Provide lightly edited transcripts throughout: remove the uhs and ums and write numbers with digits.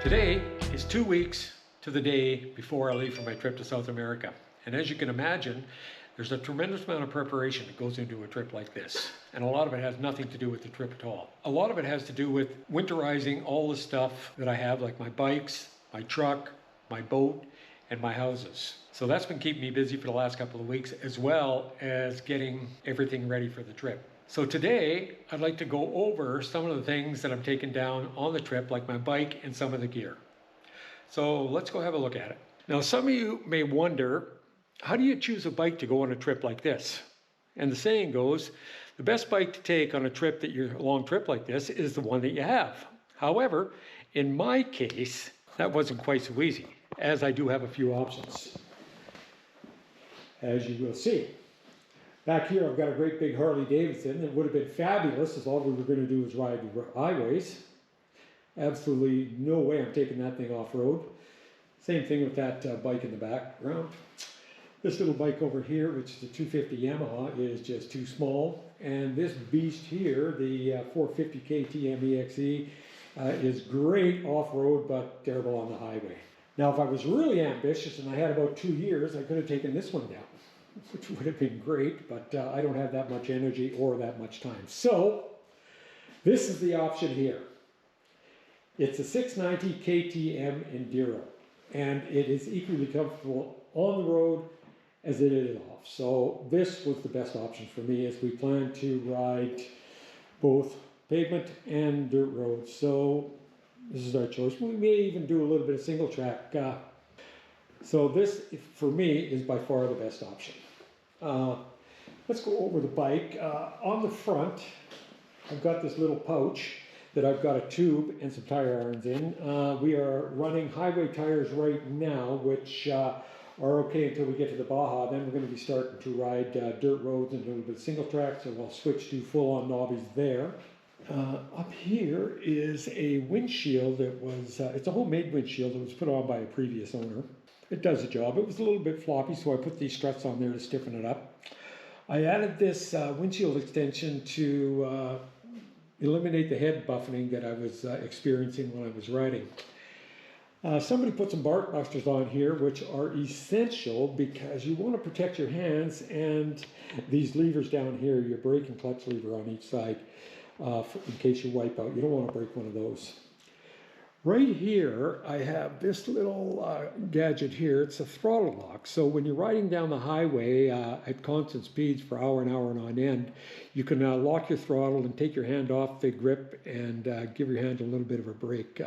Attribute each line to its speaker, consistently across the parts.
Speaker 1: Today is 2 weeks to the day before I leave for my trip to South America. And as you can imagine, there's a tremendous amount of preparation that goes into a trip like this. And a lot of it has nothing to do with the trip at all. A lot of it has to do with winterizing all the stuff that I have, like my bikes, my truck, my boat, and my houses. So that's been keeping me busy for the last couple of weeks, as well as getting everything ready for the trip. So today, I'd like to go over some of the things that I'm taking down on the trip, like my bike and some of the gear. So let's go have a look at it. Now, some of you may wonder, how do you choose a bike to go on a trip like this? And the saying goes, the best bike to take on a long trip like this is the one that you have. However, in my case, that wasn't quite so easy, as I do have a few options, as you will see. Back here, I've got a great big Harley Davidson. It would have been fabulous if all we were going to do was ride the highways. Absolutely no way I'm taking that thing off-road. Same thing with that bike in the background. This little bike over here, which is the 250 Yamaha, is just too small. And this beast here, the 450 KTM EXE, is great off-road, but terrible on the highway. Now, if I was really ambitious and I had about 2 years, I could have taken this one down, which would have been great, but I don't have that much energy or that much time. So, this is the option here. It's a 690 KTM Enduro, and it is equally comfortable on the road as it is off. So this was the best option for me, as we plan to ride both pavement and dirt roads. So this is our choice. We may even do a little bit of single track. So this, for me, is by far the best option. Let's go over the bike. On the front, I've got this little pouch that I've got a tube and some tire irons in. We are running highway tires right now, which are okay until we get to the Baja. Then we're going to be starting to ride dirt roads and a little bit of single track, so we'll switch to full-on knobbies there. Up here is a windshield that was, it's a homemade windshield that was put on by a previous owner. It does the job. It was a little bit floppy, so I put these struts on there to stiffen it up. I added this windshield extension to eliminate the head buffeting that I was experiencing when I was riding. Somebody put some bark busters on here, which are essential because you want to protect your hands and these levers down here, your brake and clutch lever on each side, in case you wipe out. You don't want to break one of those. Right here, I have this little gadget here. It's a throttle lock. So when you're riding down the highway at constant speeds for hour and on end, you can lock your throttle and take your hand off the grip and give your hand a little bit of a break.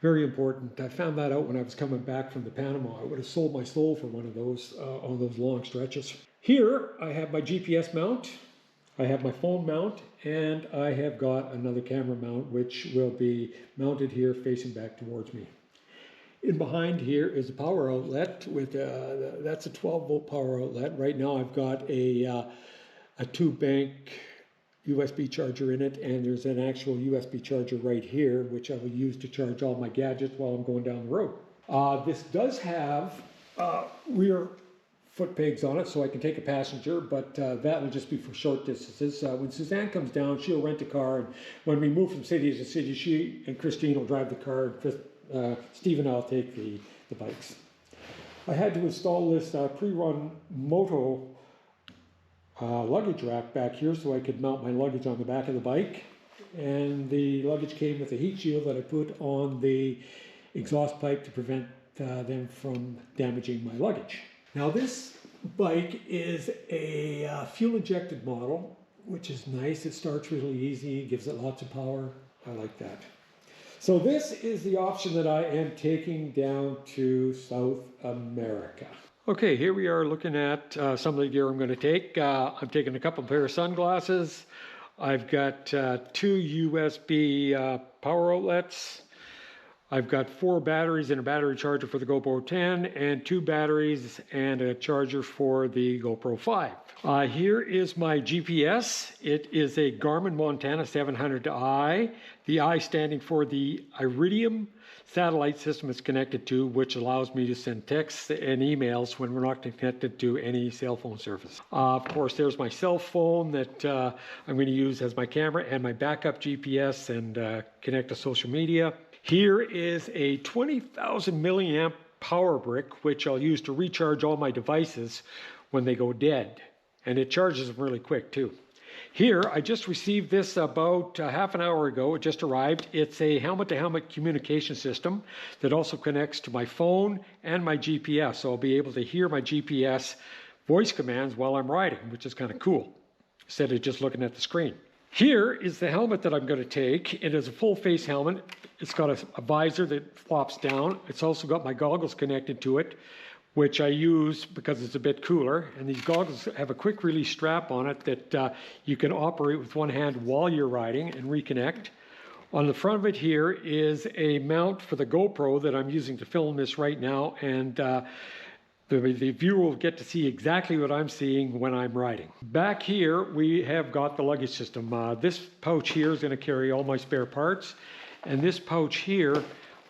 Speaker 1: Very important. I found that out when I was coming back from the Panama. I would have sold my soul for one of those on those long stretches. Here, I have my GPS mount. I have my phone mount, and I have got another camera mount, which will be mounted here facing back towards me. In behind here is a power outlet with that's a 12-volt power outlet. Right now I've got a 2-bank USB charger in it, and there's an actual USB charger right here, which I will use to charge all my gadgets while I'm going down the road. This does have rear foot pegs on it, so I can take a passenger, but that will just be for short distances. When Suzanne comes down, she'll rent a car, and when we move from city to city, she and Christine will drive the car, and Steve and I'll take the bikes. I had to install this pre-run Moto luggage rack back here so I could mount my luggage on the back of the bike, and the luggage came with a heat shield that I put on the exhaust pipe to prevent them from damaging my luggage. Now this bike is a fuel-injected model, which is nice. It starts really easy, gives it lots of power. I like that. So this is the option that I am taking down to South America. Okay, here we are looking at some of the gear I'm going to take. I'm taking a couple pair of sunglasses. I've got 2 USB power outlets. I've got 4 batteries and a battery charger for the GoPro 10, and 2 batteries and a charger for the GoPro 5. Here is my GPS. It is a Garmin Montana 700i. The I standing for the Iridium satellite system it's connected to, which allows me to send texts and emails when we're not connected to any cell phone service. Of course, there's my cell phone that I'm going to use as my camera, and my backup GPS and connect to social media. Here is a 20,000 milliamp power brick, which I'll use to recharge all my devices when they go dead. And it charges them really quick too. Here, I just received this about half an hour ago. It just arrived. It's a helmet-to-helmet communication system that also connects to my phone and my GPS. So I'll be able to hear my GPS voice commands while I'm riding, which is kind of cool, instead of just looking at the screen. Here is the helmet that I'm going to take. It is a full face helmet. It's got a visor that flops down. It's also got my goggles connected to it, which I use because it's a bit cooler. And these goggles have a quick release strap on it that you can operate with one hand while you're riding and reconnect. On the front of it here is a mount for the GoPro that I'm using to film this right now. And the viewer will get to see exactly what I'm seeing when I'm riding. Back here, we have got the luggage system. This pouch here is going to carry all my spare parts. And this pouch here,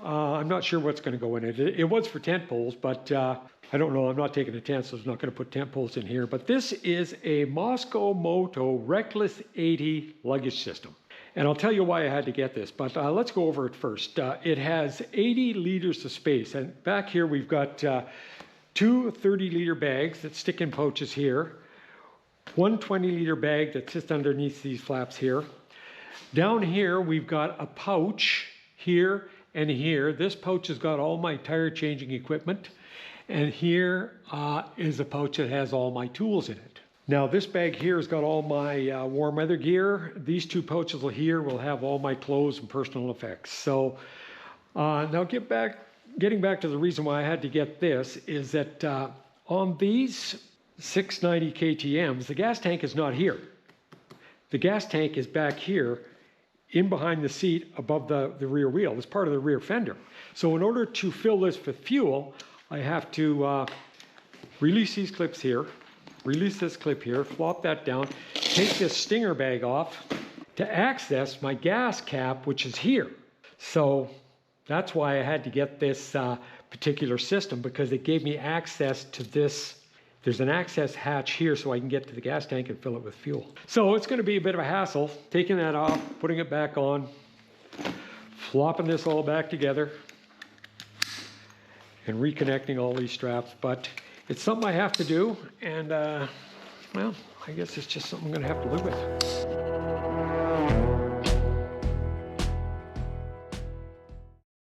Speaker 1: I'm not sure what's going to go in it. It was for tent poles, but I don't know. I'm not taking a tent, so I'm not going to put tent poles in here. But this is a Moscow Moto Reckless 80 luggage system. And I'll tell you why I had to get this, but let's go over it first. It has 80 liters of space. And back here, we've got two 30-liter bags that stick in pouches here, one 20-liter bag that sits underneath these flaps here. Down here, we've got a pouch here and here. This pouch has got all my tire changing equipment. And here is a pouch that has all my tools in it. Now this bag here has got all my warm weather gear. These two pouches here will have all my clothes and personal effects. So now getting back to the reason why I had to get this is that on these 690 KTMs, the gas tank is not here. The gas tank is back here in behind the seat above the rear wheel. It's part of the rear fender. So in order to fill this with fuel, I have to release these clips here, release this clip here, flop that down, take this stinger bag off to access my gas cap, which is here. So that's why I had to get this particular system, because it gave me access to this. There's an access hatch here so I can get to the gas tank and fill it with fuel. So it's going to be a bit of a hassle taking that off, putting it back on, flopping this all back together, and reconnecting all these straps. But it's something I have to do, and well, I guess it's just something I'm going to have to live with.